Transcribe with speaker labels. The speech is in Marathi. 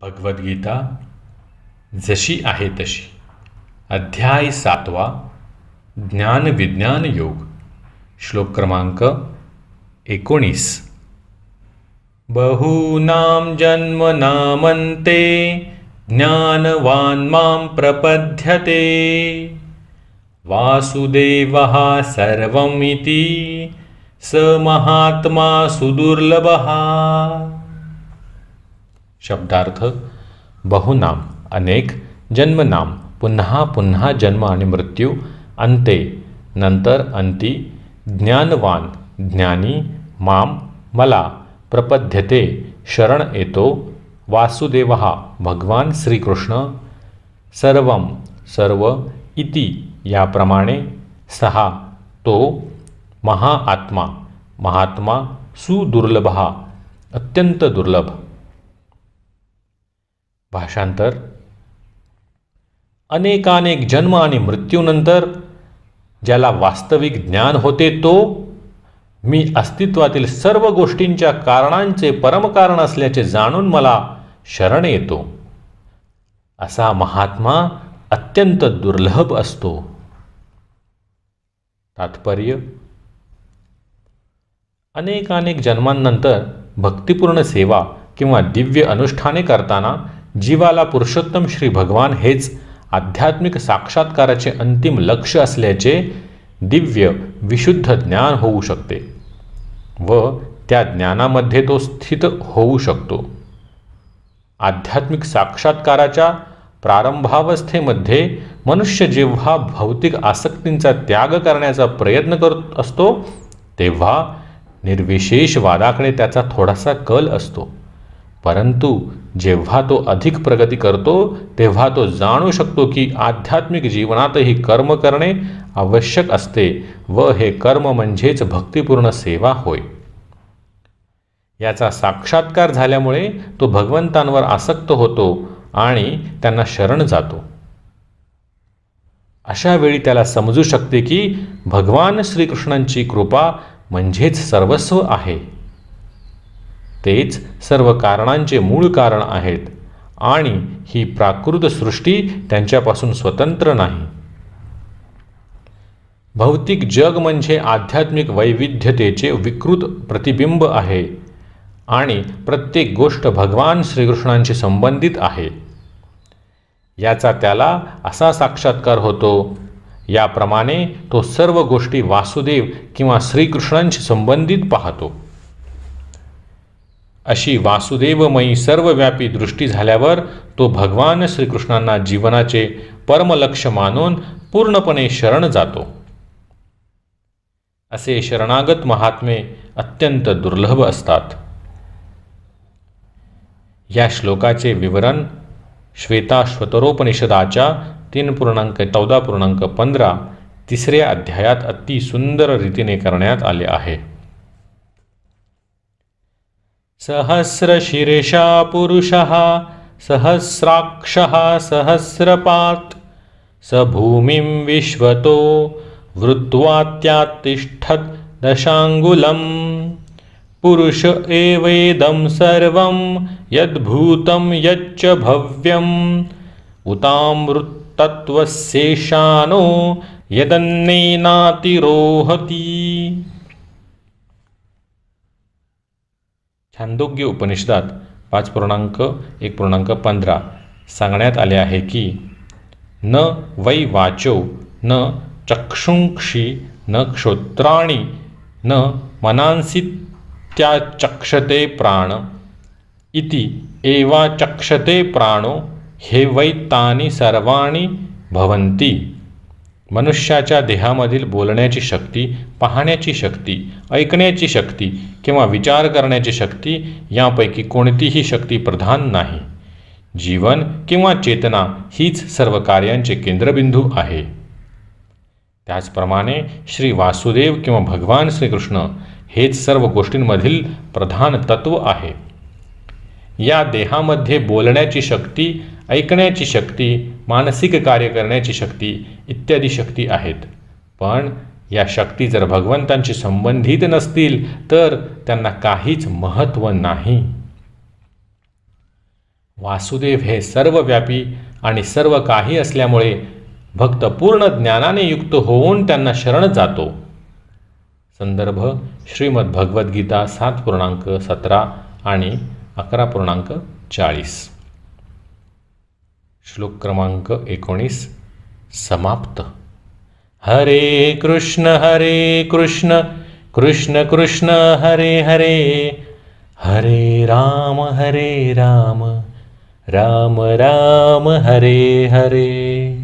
Speaker 1: भगवद्गीता जशी आहे तशी अध्याय 7 ज्ञान विज्ञान योग श्लोक क्रमांक 19 बहूनां जन्मनामन्ते ज्ञानवान् मां प्रपद्यते वासुदेवः सर्वमिति स महात्मा सुदुर्लभः। शब्दार्थ बहुनाम अनेक, जन्मनाम पुन्हा पुन्हा जन्म आणि मृत्यू, अंते नंतर अंती, ज्ञानवान ज्ञानी, माम मला, प्रपद्यते शरण येतो, वासुदेवः भगवान श्रीकृष्ण, सर्वम सर्व, इति याप्रमाणे, सहा तो, महाआत्मा महात्मा, सुदुर्लभः अत्यंत दुर्लभ। भाषांतर अनेकानेक जन्म आणि मृत्यूनंतर ज्याला वास्तविक ज्ञान होते तो मी अस्तित्वातील सर्व गोष्टींच्या कारणांचे परमकारण असल्याचे जाणून मला शरण येतो, असा महात्मा अत्यंत दुर्लभ असतो। तात्पर्य अनेकानेक जन्मांनंतर भक्तिपूर्ण सेवा किंवा दिव्य अनुष्ठाने करताना जीवाला पुरुषोत्तम श्री भगवान हेच आध्यात्मिक साक्षात्काराचे अंतिम लक्ष्य असल्याचे दिव्य विशुद्ध ज्ञान होऊ शकते व त्या ज्ञानामध्ये तो स्थित होऊ शकतो। आध्यात्मिक साक्षात्काराच्या प्रारंभावस्थेमध्ये मनुष्य जेव्हा भौतिक आसक्तींचा त्याग करण्याचा प्रयत्न करत असतो तेव्हा निर्विशेष वादाकडे त्याचा थोडासा कल असतो, परंतु जेव्हा तो अधिक प्रगती करतो तेव्हा तो जाणू शकतो की आध्यात्मिक जीवनातही कर्म करणे आवश्यक असते व हे कर्म म्हणजेच भक्तिपूर्ण सेवा होय। याचा साक्षात्कार झाल्यामुळे तो भगवंतांवर आसक्त होतो आणि त्यांना शरण जातो। अशा वेळी त्याला समजू शकते की भगवान श्रीकृष्णांची कृपा म्हणजेच सर्वस्व आहे, तेच सर्व कारणांचे मूळ कारण आहेत आणि ही प्राकृत सृष्टी त्यांच्यापासून स्वतंत्र नाही। भौतिक जग म्हणजे आध्यात्मिक वैविध्यतेचे विकृत प्रतिबिंब आहे आणि प्रत्येक गोष्ट भगवान श्रीकृष्णांशी संबंधित आहे, याचा त्याला असा साक्षात्कार होतो। याप्रमाणे तो सर्व गोष्टी वासुदेव किंवा श्रीकृष्णांशी संबंधित पाहतो। अशी वासुदेवमयी सर्वव्यापी दृष्टी झाल्यावर तो भगवान श्रीकृष्णांना जीवनाचे परमलक्ष्य मानून पूर्णपणे शरण जातो। असे शरणागत महात्मे अत्यंत दुर्लभ असतात। या श्लोकाचे विवरण श्वेताश्वतरोपनिषदाच्या 3.14.15 तिसऱ्या अध्यायात अति सुंदर रीतीने करण्यात आले आहे। सहस्रशीर्षा पुरुषः सहस्राक्षः सहस्रपात् स भूमिं विश्वतो वृत्वात्यातिष्ठत् दशांगुलम् पुरुष एवेदं सर्वं यद्भूतं यच्च भव्यम् उतामृतत्वशेषानो यदन्नेनातिरोहति। छांदोग्य उपनिषदात 5.1.15 सांगण्यात आले आहे की न वै वाचो न चक्षुंक्षी न श्रोत्राणि न मनांसीत्याचक्षते प्राण इति एवाचक्षते प्राणो हे वै तानि सर्वाणि भवन्ति। मनुष्याच्या देहामधील बोलण्याची शक्ती, पाहण्याची शक्ती, ऐकण्याची शक्ती किंवा विचार करण्याची शक्ती यापैकी कोणतीही शक्ती प्रधान नाही। जीवन किंवा चेतना हीच सर्व कार्यांचे केंद्रबिंदू आहे। त्याचप्रमाणे श्री वासुदेव किंवा भगवान श्रीकृष्ण हेच सर्व गोष्टींमधील प्रधान तत्व आहे। या देहामध्ये बोलण्याची शक्ती, ऐकण्याची शक्ती, मानसिक कार्य करण्याची शक्ती इत्यादी शक्ती आहेत, पण या शक्ती जर भगवंतांशी संबंधित नसतील तर त्यांना काहीच महत्त्व नाही। वासुदेव हे सर्वव्यापी आणि सर्व काही असल्यामुळे भक्त पूर्ण ज्ञानाने युक्त होऊन त्यांना शरण जातो. संदर्भ श्रीमद भगवद्गीता 7.17 आणि 11.40. श्लोक क्रमांक 19 समाप्त. हरे कृष्ण कृष्ण कृष्ण हरे हरे, हरे राम राम राम हरे हरे.